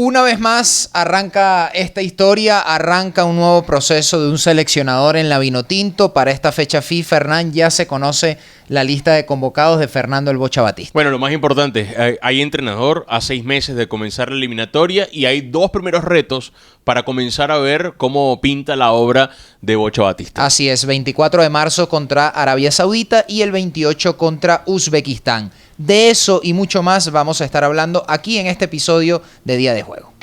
Una vez más arranca esta historia, arranca un nuevo proceso de un seleccionador en la Vinotinto. Para esta fecha FIFA, Hernán, ya se conoce la lista de convocados de Fernando el Bocha Batista. Bueno, lo más importante, hay entrenador a 6 meses de comenzar la eliminatoria y hay 2 primeros retos para comenzar a ver cómo pinta la obra de Bocha Batista. Así es, 24 de marzo contra Arabia Saudita y el 28 contra Uzbekistán. De eso y mucho más vamos a estar hablando aquí en este episodio de Día de Juego.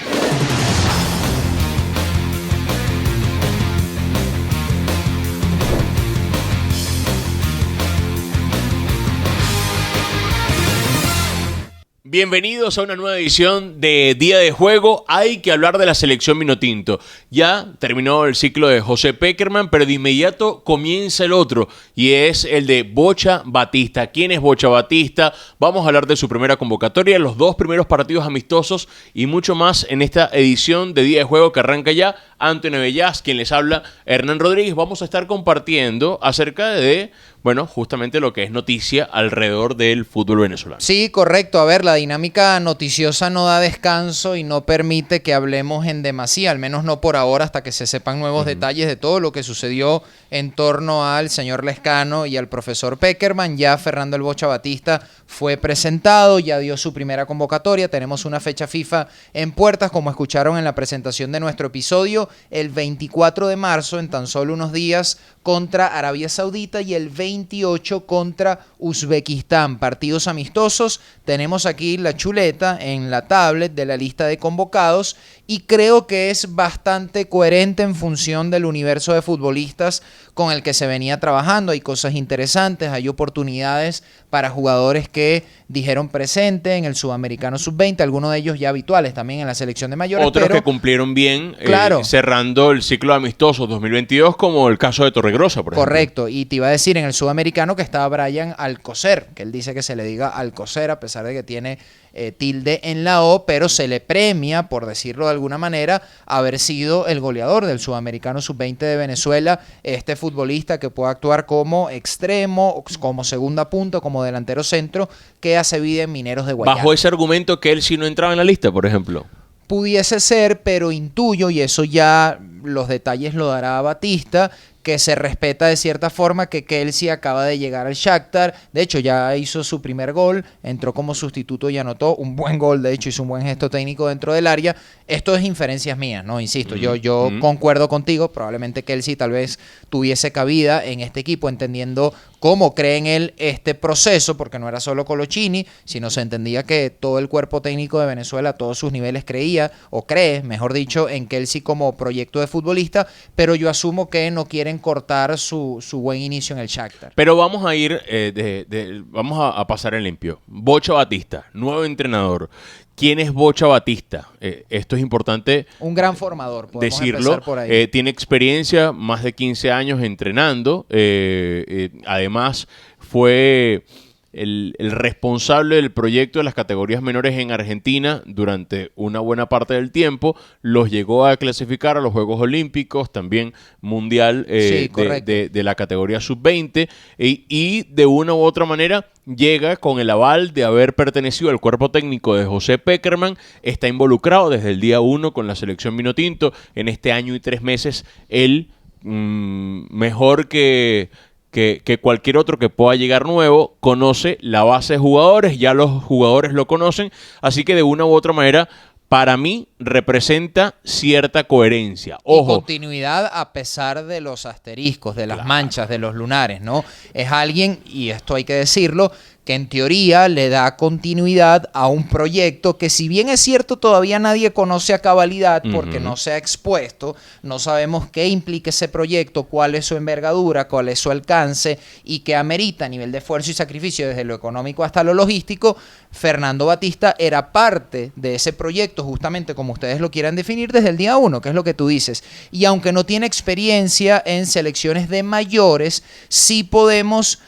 Bienvenidos a una nueva edición de Día de Juego. Hay que hablar de la selección Vinotinto. Ya terminó el ciclo de José Pekerman, pero de inmediato comienza el otro y es el de Bocha Batista. ¿Quién es Bocha Batista? Vamos a hablar de su primera convocatoria, los 2 primeros partidos amistosos y mucho más en esta edición de Día de Juego que arranca ya. Antonio Bellás, quien les habla, Hernán Rodríguez. Vamos a estar compartiendo acerca de, bueno, justamente lo que es noticia alrededor del fútbol venezolano. Sí, correcto. A ver, la dinámica noticiosa no da descanso y no permite que hablemos en demasía, al menos no por ahora, hasta que se sepan nuevos detalles de todo lo que sucedió en torno al señor Lescano y al profesor Pekerman. Ya Fernando el Bocha Batista fue presentado, ya dio su primera convocatoria. Tenemos una fecha FIFA en puertas, como escucharon en la presentación de nuestro episodio, el 24 de marzo, en tan solo unos días, contra Arabia Saudita y el 28 contra Uzbekistán. Partidos amistosos. Tenemos aquí la chuleta en la tablet de la lista de convocados y creo que es bastante coherente en función del universo de futbolistas con el que se venía trabajando. Hay cosas interesantes, hay oportunidades para jugadores que dijeron presente en el Sudamericano Sub-20, algunos de ellos ya habituales también en la selección de mayores. Otros que cumplieron bien, claro, cerrando el ciclo amistoso 2022, como el caso de Torregrosa, por ejemplo. Correcto, y te iba a decir en el Sudamericano que estaba Brian Alcocer, que él dice que se le diga Alcocer a pesar de que tiene tilde en la O, pero se le premia, por decirlo de alguna manera, haber sido el goleador del Sudamericano Sub-20 de Venezuela, este futbolista que puede actuar como extremo, como segunda punta, como delantero centro, que hace vida en Mineros de Guayana. Bajo ese argumento que él sí no entraba en la lista, por ejemplo. Pudiese ser, pero intuyo, y eso ya los detalles lo dará Batista, que se respeta de cierta forma que Kelsey acaba de llegar al Shakhtar. De hecho, ya hizo su primer gol, entró como sustituto y anotó un buen gol. De hecho, hizo un buen gesto técnico dentro del área. Esto es inferencias mías, ¿no? Insisto, yo concuerdo contigo. Probablemente Kelsey tal vez tuviese cabida en este equipo, entendiendo cómo cree en él este proceso, porque no era solo Colochini, sino se entendía que todo el cuerpo técnico de Venezuela, a todos sus niveles, creía, o cree, mejor dicho, en Kelsey como proyecto de futbolista, pero yo asumo que no quieren cortar su buen inicio en el Shakhtar. Pero vamos a ir, vamos a pasar en limpio. Bocha Batista, nuevo entrenador. ¿Quién es Bocha Batista? Esto es importante. Un gran formador, podemos decirlo. Empezar por ahí. Tiene experiencia, más de 15 años entrenando. Además, fue el responsable del proyecto de las categorías menores en Argentina durante una buena parte del tiempo. Los llegó a clasificar a los Juegos Olímpicos, también mundial de la categoría sub-20 y de una u otra manera llega con el aval de haber pertenecido al cuerpo técnico de José Pekerman. Está involucrado desde el día 1 con la selección Vinotinto. En este año y 3 meses él mejor que cualquier otro que pueda llegar nuevo, conoce la base de jugadores, ya los jugadores lo conocen, así que de una u otra manera, para mí, representa cierta coherencia. Ojo. Y continuidad a pesar de los asteriscos, de las manchas, de los lunares, ¿no? Es alguien, y esto hay que decirlo, que en teoría le da continuidad a un proyecto que, si bien es cierto, todavía nadie conoce a cabalidad porque no se ha expuesto, no sabemos qué implica ese proyecto, cuál es su envergadura, cuál es su alcance y qué amerita a nivel de esfuerzo y sacrificio desde lo económico hasta lo logístico. Fernando Batista era parte de ese proyecto, justamente como ustedes lo quieran definir, desde el día 1, que es lo que tú dices. Y aunque no tiene experiencia en selecciones de mayores, sí podemos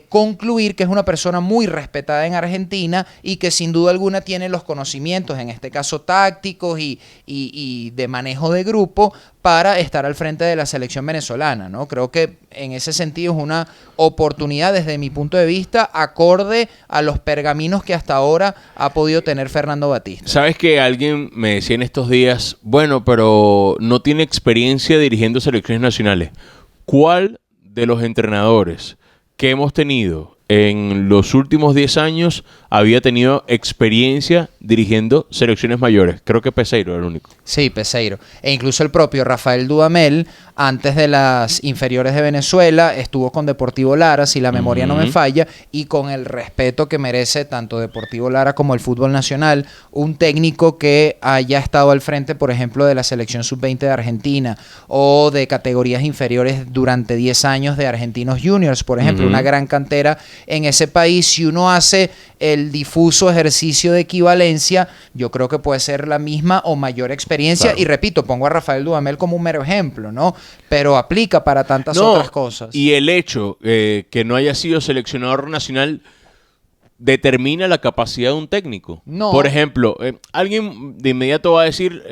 concluir que es una persona muy respetada en Argentina y que sin duda alguna tiene los conocimientos, en este caso tácticos y de manejo de grupo, para estar al frente de la selección venezolana, ¿no? Creo que en ese sentido es una oportunidad desde mi punto de vista acorde a los pergaminos que hasta ahora ha podido tener Fernando Batista. Sabes que alguien me decía en estos días, bueno, pero no tiene experiencia dirigiendo selecciones nacionales. ¿Cuál de los entrenadores que hemos tenido en los últimos 10 años había tenido experiencia dirigiendo selecciones mayores? Creo que Peseiro era el único. Sí, Peseiro. E incluso el propio Rafael Dudamel, antes de las inferiores de Venezuela, estuvo con Deportivo Lara, si la memoria no me falla, y con el respeto que merece tanto Deportivo Lara como el fútbol nacional, un técnico que haya estado al frente, por ejemplo, de la selección sub-20 de Argentina o de categorías inferiores durante 10 años de Argentinos Juniors, por ejemplo, una gran cantera en ese país. Si uno hace el difuso ejercicio de equivalencia, yo creo que puede ser la misma o mayor experiencia. Claro. Y repito, pongo a Rafael Dudamel como un mero ejemplo, ¿no? Pero aplica para tantas otras cosas. Y el hecho que no haya sido seleccionador nacional determina la capacidad de un técnico. No. Por ejemplo, alguien de inmediato va a decir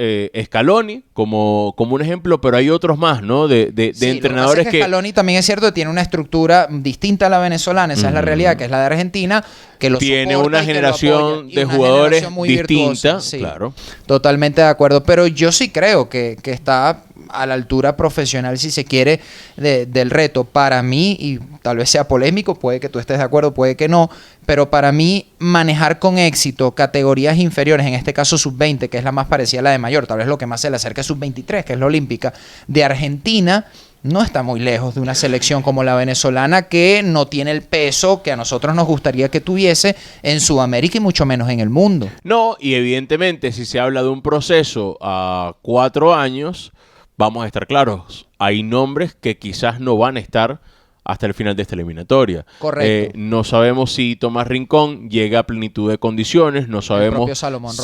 Scaloni como un ejemplo, pero hay otros más, ¿no? De sí, entrenadores lo que Scaloni también es cierto que tiene una estructura distinta a la venezolana, esa es la realidad, que es la de Argentina, que lo tiene una generación de jugadores distinta, sí, claro. Totalmente de acuerdo, pero yo sí creo que está a la altura profesional, si se quiere, del reto. Para mí, y tal vez sea polémico, puede que tú estés de acuerdo, puede que no, pero para mí manejar con éxito categorías inferiores, en este caso sub-20, que es la más parecida a la de mayor, tal vez lo que más se le acerca es sub-23, que es la olímpica, de Argentina, no está muy lejos de una selección como la venezolana, que no tiene el peso que a nosotros nos gustaría que tuviese en Sudamérica y mucho menos en el mundo. No, y evidentemente si se habla de un proceso a 4 años, vamos a estar claros, hay nombres que quizás no van a estar hasta el final de esta eliminatoria. Correcto. No sabemos si Tomás Rincón llega a plenitud de condiciones, no sabemos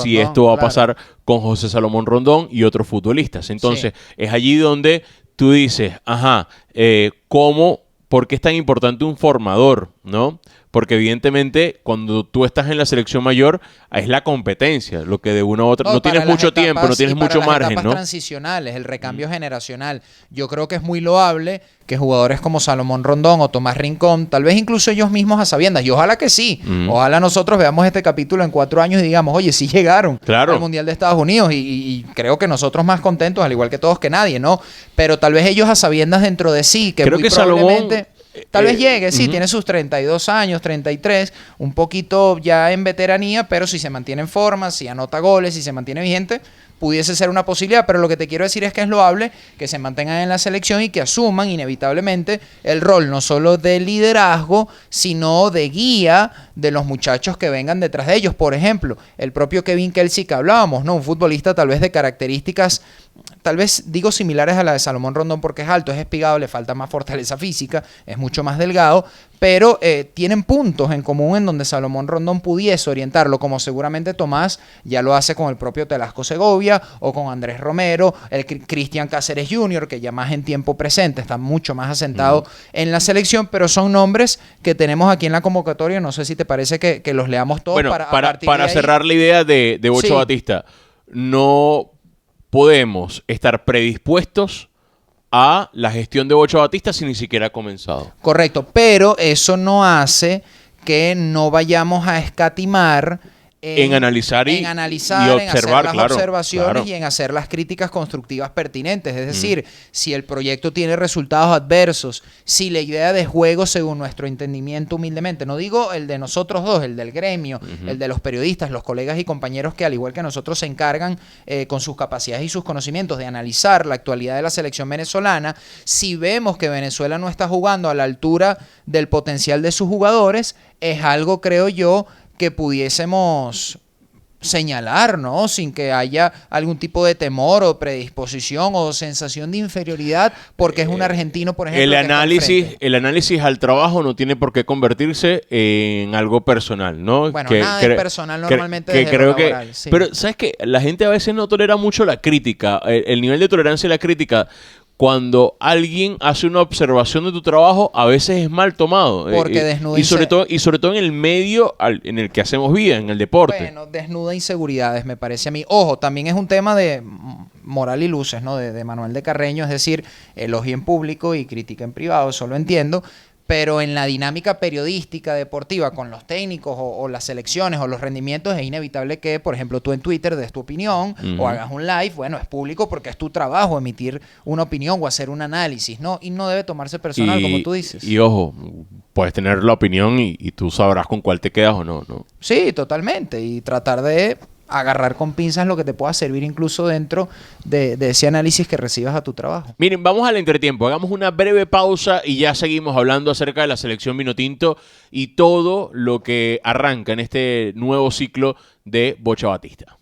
si esto va a pasar con José Salomón Rondón y otros futbolistas. Entonces, es allí donde tú dices, ¿por qué es tan importante un formador, no? Porque evidentemente cuando tú estás en la selección mayor es la competencia, lo que de una u otra no tienes mucho tiempo, no tienes mucho margen, ¿no? Transicionales, el recambio generacional. Yo creo que es muy loable que jugadores como Salomón Rondón o Tomás Rincón, tal vez incluso ellos mismos a sabiendas, y ojalá que sí, ojalá nosotros veamos este capítulo en 4 años y digamos, oye, sí llegaron al Mundial de Estados Unidos y creo que nosotros más contentos, al igual que todos, que nadie, ¿no? Pero tal vez ellos a sabiendas dentro de sí, que creo muy que probablemente... Salomón... Tal vez llegue, sí, tiene sus 32 años, 33, un poquito ya en veteranía, pero si se mantiene en forma, si anota goles, si se mantiene vigente, pudiese ser una posibilidad. Pero lo que te quiero decir es que es loable que se mantengan en la selección y que asuman inevitablemente el rol no solo de liderazgo, sino de guía de los muchachos que vengan detrás de ellos. Por ejemplo, el propio Kevin Kelsey que hablábamos, ¿no? Un futbolista tal vez de características, tal vez digo similares a la de Salomón Rondón porque es alto, es espigado, le falta más fortaleza física, es mucho más delgado, pero tienen puntos en común en donde Salomón Rondón pudiese orientarlo, como seguramente Tomás ya lo hace con el propio Telasco Segovia o con Andrés Romero, el Cristian Cáceres Jr., que ya más en tiempo presente está mucho más asentado en la selección, pero son nombres que tenemos aquí en la convocatoria. No sé si te parece que los leamos todos. Bueno, para cerrar la idea de Bocho Batista, no podemos estar predispuestos a la gestión de Bocho Batista si ni siquiera ha comenzado. Correcto, pero eso no hace que no vayamos a escatimar en analizar y observar, en hacer las observaciones y en hacer las críticas constructivas pertinentes. Es decir, si el proyecto tiene resultados adversos, si la idea de juego, según nuestro entendimiento humildemente, no digo el de nosotros dos, el del gremio, el de los periodistas, los colegas y compañeros que al igual que nosotros se encargan con sus capacidades y sus conocimientos de analizar la actualidad de la selección venezolana, si vemos que Venezuela no está jugando a la altura del potencial de sus jugadores, es algo, creo yo, que pudiésemos señalar, ¿no? Sin que haya algún tipo de temor o predisposición o sensación de inferioridad porque es un argentino, por ejemplo. El análisis al trabajo no tiene por qué convertirse en algo personal, ¿no? Bueno, nada es personal normalmente desde creo lo laboral, sí. Pero, ¿sabes qué? La gente a veces no tolera mucho la crítica, el nivel de tolerancia a la crítica. cuando alguien hace una observación de tu trabajo, a veces es mal tomado. Porque desnuda y sobre todo en el medio en el que hacemos vida, en el deporte. Bueno, desnuda inseguridades, me parece a mí. Ojo, también es un tema de moral y luces, ¿no? De Manuel de Carreño, es decir, elogia en público y critica en privado, eso lo entiendo. Pero en la dinámica periodística, deportiva, con los técnicos o las selecciones o los rendimientos, es inevitable que, por ejemplo, tú en Twitter des tu opinión o hagas un live. Bueno, es público porque es tu trabajo emitir una opinión o hacer un análisis, ¿no? Y no debe tomarse personal, como tú dices. Y ojo, puedes tener la opinión y tú sabrás con cuál te quedas o no, ¿no? Sí, totalmente. Y tratar de agarrar con pinzas lo que te pueda servir incluso dentro de ese análisis que recibas a tu trabajo. Miren, vamos al entretiempo. Hagamos una breve pausa y ya seguimos hablando acerca de la selección Vinotinto y todo lo que arranca en este nuevo ciclo de Bocha Batista.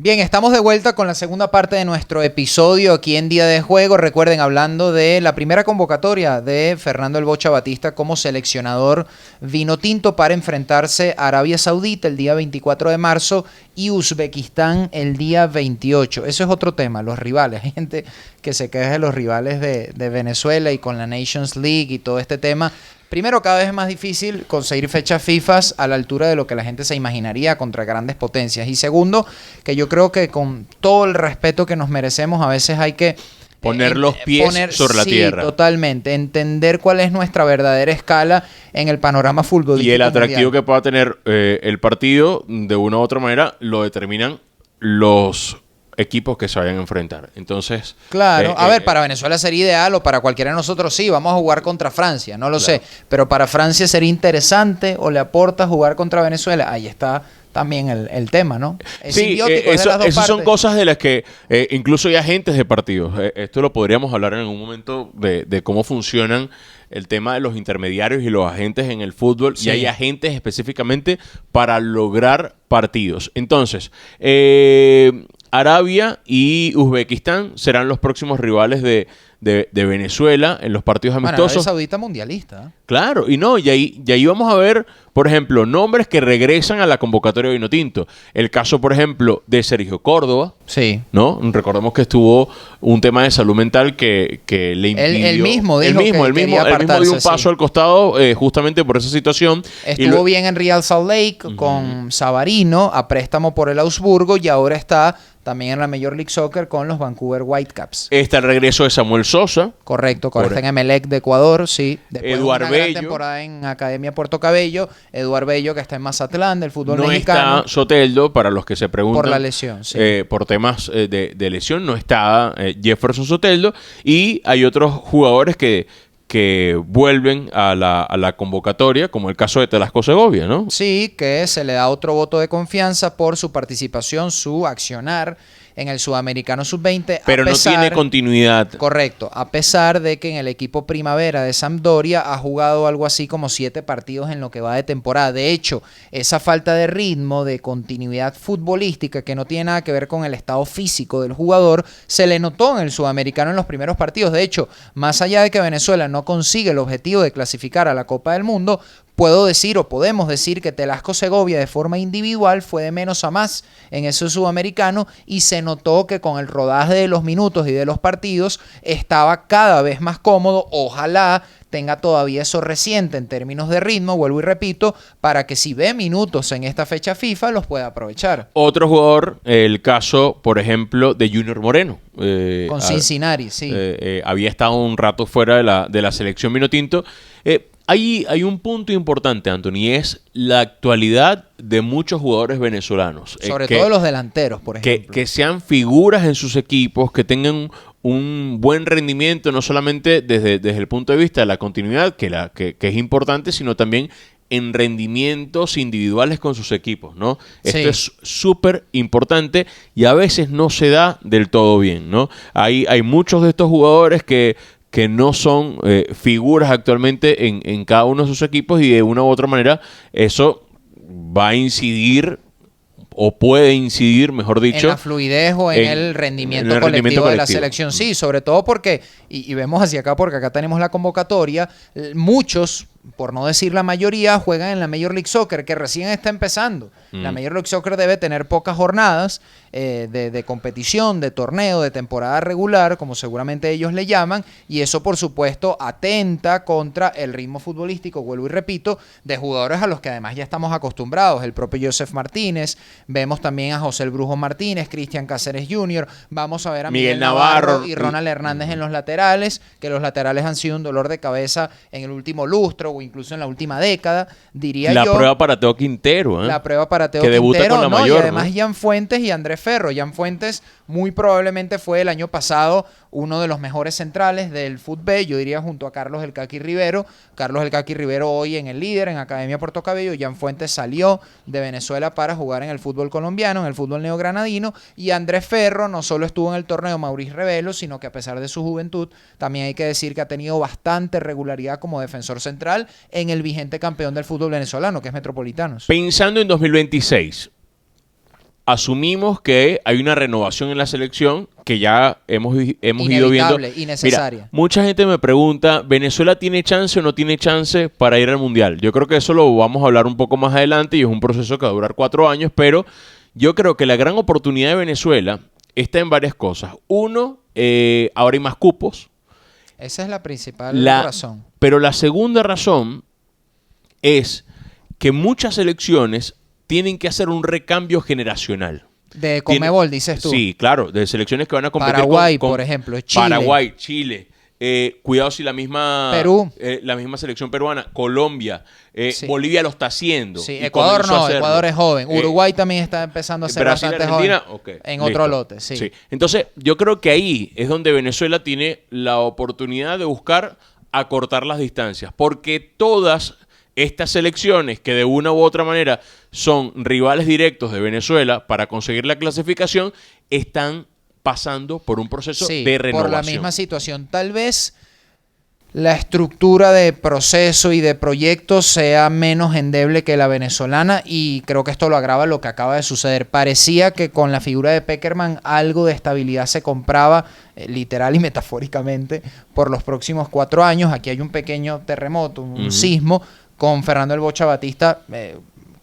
Bien, estamos de vuelta con la segunda parte de nuestro episodio aquí en Día de Juego. Recuerden, hablando de la primera convocatoria de Fernando el Bocha Batista como seleccionador vinotinto para enfrentarse a Arabia Saudita el día 24 de marzo y Uzbekistán el día 28. Eso es otro tema, los rivales. Hay gente que se queja de los rivales de Venezuela y con la Nations League y todo este tema. Primero, cada vez es más difícil conseguir fechas FIFA a la altura de lo que la gente se imaginaría contra grandes potencias. Y segundo, que yo creo que con todo el respeto que nos merecemos, a veces hay que poner los pies sobre la tierra. Totalmente. Entender cuál es nuestra verdadera escala en el panorama futbolístico y el atractivo mundial que pueda tener el partido, de una u otra manera, lo determinan los equipos que se vayan a enfrentar. Entonces, claro, a ver, para Venezuela sería ideal, o para cualquiera de nosotros sí, vamos a jugar contra Francia, no lo sé, pero para Francia sería interesante o le aporta jugar contra Venezuela. Ahí está también el tema, ¿no? Es simbiótico, es de las dos esas son partes. cosas de las que incluso hay agentes de partidos. Esto lo podríamos hablar en algún momento de cómo funcionan el tema de los intermediarios y los agentes en el fútbol. Sí. Y hay agentes específicamente para lograr partidos. Entonces, Arabia y Uzbekistán serán los próximos rivales de Venezuela en los partidos amistosos. Arabia Saudita mundialista. Claro, y ahí vamos a ver, por ejemplo, nombres que regresan a la convocatoria de Vinotinto. El caso, por ejemplo, de Sergio Córdoba. Sí. ¿No? Recordemos que estuvo un tema de salud mental que le impidió. Él mismo dijo él mismo dio un paso al costado justamente por esa situación. Estuvo bien en Real Salt Lake con Savarino a préstamo por el Augsburgo y ahora está también en la Major League Soccer con los Vancouver Whitecaps. Está el regreso de Samuel Sosa. Correcto, está en Emelec de Ecuador, sí. Después Eduard de una gran temporada en Academia Puerto Cabello. Eduard Bello, que está en Mazatlán, del fútbol mexicano. No está Soteldo, para los que se preguntan. Por la lesión, sí. Por temas de lesión, no está Jefferson Soteldo. Y hay otros jugadores que vuelven a la convocatoria, como el caso de Telasco Segovia, ¿no? Sí, que se le da otro voto de confianza por su participación, su accionar en el Sudamericano Sub-20. Pero no tiene continuidad. Correcto, a pesar de que en el equipo Primavera de Sampdoria ha jugado algo así como 7 partidos en lo que va de temporada. De hecho, esa falta de ritmo, de continuidad futbolística, que no tiene nada que ver con el estado físico del jugador, se le notó en el Sudamericano en los primeros partidos. De hecho, más allá de que Venezuela no consigue el objetivo de clasificar a la Copa del Mundo, podemos decir que Telasco Segovia de forma individual fue de menos a más en ese Sudamericano y se notó que con el rodaje de los minutos y de los partidos estaba cada vez más cómodo. Ojalá tenga todavía eso reciente en términos de ritmo, vuelvo y repito, para que si ve minutos en esta fecha FIFA los pueda aprovechar. Otro jugador, el caso, por ejemplo, de Junior Moreno. Con Cincinnati, sí. Había estado un rato fuera de la selección Vinotinto. Hay un punto importante, Anthony, es la actualidad de muchos jugadores venezolanos. Sobre todo los delanteros, por ejemplo. Que sean figuras en sus equipos, que tengan un buen rendimiento, no solamente desde el punto de vista de la continuidad, que es importante, sino también en rendimientos individuales con sus equipos, ¿no? Sí. Esto es súper importante y a veces no se da del todo bien, ¿no? Hay muchos de estos jugadores que no son figuras actualmente en cada uno de sus equipos y de una u otra manera eso va a incidir o puede incidir, mejor dicho, en la fluidez o en el rendimiento colectivo de la selección. Sí, sobre todo porque, y vemos hacia acá porque acá tenemos la convocatoria, muchos, por no decir la mayoría, juegan en la Major League Soccer, que recién está empezando. La Major League Soccer debe tener pocas jornadas de competición, de torneo, de temporada regular, como seguramente ellos le llaman, y eso por supuesto atenta contra el ritmo futbolístico, vuelvo y repito, de jugadores a los que además ya estamos acostumbrados. El propio Joseph Martínez, vemos también a José el Brujo Martínez, Cristian Cáceres Jr., vamos a ver a Miguel Navarro y Ronald Hernández en los laterales, que los laterales han sido un dolor de cabeza en el último lustro o incluso en la última década, diría yo. La prueba para Teo Quintero, La prueba para Teo que debuta Quintero, con la mayor, y además Jan Fuentes y Andrés Ferro. Jan Fuentes muy probablemente fue el año pasado uno de los mejores centrales del fútbol, yo diría junto a Carlos El Caqui Rivero. Carlos El Caqui Rivero hoy en el Líder, en Academia Puerto Cabello. Jan Fuentes salió de Venezuela para jugar en el fútbol colombiano, en el fútbol neogranadino, y Andrés Ferro no solo estuvo en el torneo Maurice Revelo, sino que a pesar de su juventud, también hay que decir que ha tenido bastante regularidad como defensor central en el vigente campeón del fútbol venezolano, que es Metropolitanos. Pensando en 2026, asumimos que hay una renovación en la selección que ya hemos ido viendo. Y necesaria. Mira, mucha gente me pregunta, ¿Venezuela tiene chance o no tiene chance para ir al Mundial? Yo creo que eso lo vamos a hablar un poco más adelante y es un proceso que va a durar 4 años, pero yo creo que la gran oportunidad de Venezuela está en varias cosas. Uno, ahora hay más cupos. Esa es la principal razón. Pero la segunda razón es que muchas selecciones tienen que hacer un recambio generacional. De Conmebol, dices tú. Sí, claro, de selecciones que van a competir Paraguay, por ejemplo, Chile. Paraguay, Chile. Cuidado si la misma Perú, la misma selección peruana, Colombia, sí. Bolivia lo está haciendo. Sí, Ecuador no, Ecuador es joven. Uruguay también está empezando a ser Brasil, bastante Argentina, joven. okay, en listo. otro lote, sí. Entonces, yo creo que ahí es donde Venezuela tiene la oportunidad de buscar acortar las distancias, porque todas estas selecciones que de una u otra manera son rivales directos de Venezuela para conseguir la clasificación, están pasando por un proceso de renovación. Por la misma situación. Tal vez la estructura de proceso y de proyecto sea menos endeble que la venezolana, y creo que esto lo agrava lo que acaba de suceder. Parecía que con la figura de Pekerman algo de estabilidad se compraba, literal y metafóricamente, por los próximos 4 años. Aquí hay un pequeño terremoto, un sismo. Con Fernando El Bocha Batista,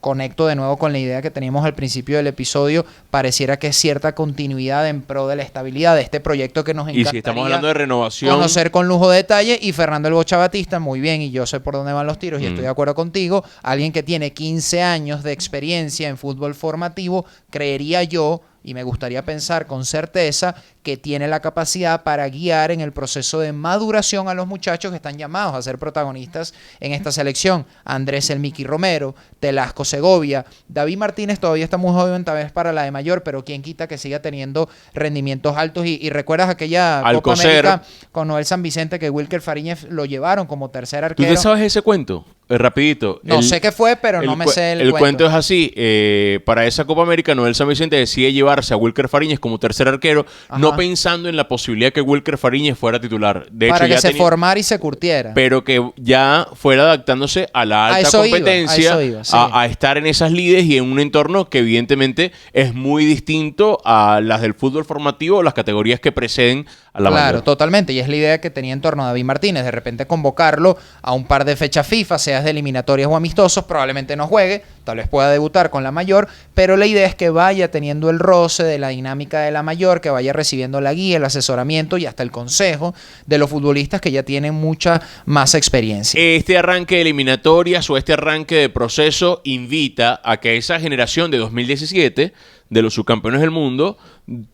conecto de nuevo con la idea que teníamos al principio del episodio, pareciera que es cierta continuidad en pro de la estabilidad de este proyecto que nos encantaría. Y si estamos hablando de renovación, conocer con lujo de detalle. Y Fernando El Bocha Batista, muy bien, y yo sé por dónde van los tiros y estoy de acuerdo contigo, alguien que tiene 15 años de experiencia en fútbol formativo, creería yo, y me gustaría pensar con certeza, que tiene la capacidad para guiar en el proceso de maduración a los muchachos que están llamados a ser protagonistas en esta selección. Andrés El Miki Romero, Telasco Segovia, David Martínez todavía está muy joven tal vez para la de mayor, pero quién quita que siga teniendo rendimientos altos. Y recuerdas aquella Copa América con Noel San Vicente, que Wilker Fariñez lo llevaron como tercer arquero. ¿Tú te sabes ese cuento? Rapidito. No sé qué fue, pero no me sé el cuento. El cuento es así. Para esa Copa América, Noel San Vicente decide llevarse a Wilker Fariñez como tercer arquero, no pensando en la posibilidad que Wilker Fariñez fuera titular. De para hecho, que se formara y se curtiera. Pero que ya fuera adaptándose a la alta competencia, a estar en esas lides y en un entorno que evidentemente es muy distinto a las del fútbol formativo o las categorías que preceden a la mayor. Claro, totalmente. Y es la idea que tenía en torno a David Martínez. De repente convocarlo a un par de fechas FIFA, seas de eliminatorias o amistosos, probablemente no juegue, tal vez pueda debutar con la mayor, pero la idea es que vaya teniendo el roce de la dinámica de la mayor, que vaya recibiendo la guía, el asesoramiento y hasta el consejo de los futbolistas que ya tienen mucha más experiencia. Este arranque de eliminatorias o este arranque de proceso invita a que esa generación de 2017 de los subcampeones del mundo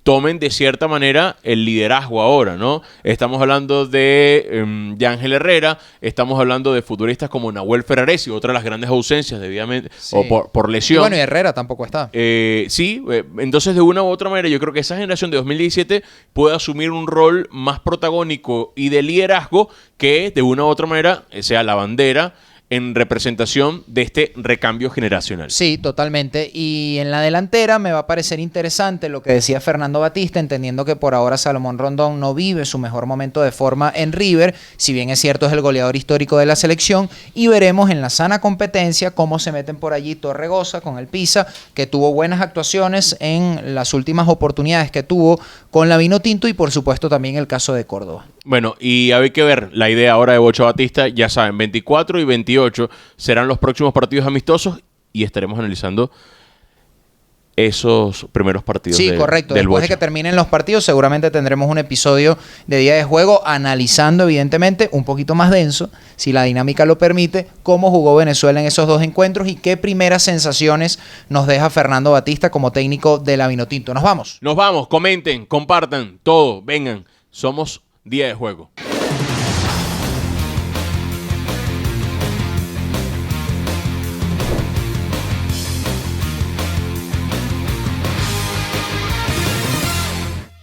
tomen de cierta manera el liderazgo ahora, ¿no? Estamos hablando de Yángel Herrera, estamos hablando de futbolistas como Nahuel Ferraresi, otra de las grandes ausencias debidamente o por lesión. Y bueno, y Herrera tampoco está. Entonces de una u otra manera yo creo que esa generación de 2017 puede asumir un rol más protagónico y de liderazgo que de una u otra manera sea la bandera en representación de este recambio generacional. Sí, totalmente. Y en la delantera me va a parecer interesante lo que decía Fernando Batista, entendiendo que por ahora Salomón Rondón no vive su mejor momento de forma en River, si bien es cierto es el goleador histórico de la selección, y veremos en la sana competencia cómo se meten por allí Torregosa con el Pisa, que tuvo buenas actuaciones en las últimas oportunidades que tuvo con la Vinotinto, y por supuesto también el caso de Córdoba. Bueno, y hay que ver la idea ahora de Bocho Batista. Ya saben, 24 y 28 serán los próximos partidos amistosos y estaremos analizando esos primeros partidos. Sí, correcto. Del Después de Bocho. que terminen los partidos, seguramente tendremos un episodio de día de juego analizando, evidentemente, un poquito más denso, si la dinámica lo permite, cómo jugó Venezuela en esos dos encuentros y qué primeras sensaciones nos deja Fernando Batista como técnico de la Vinotinto. Nos vamos. Nos vamos, comenten, compartan, todo, vengan. Somos Día de Juego.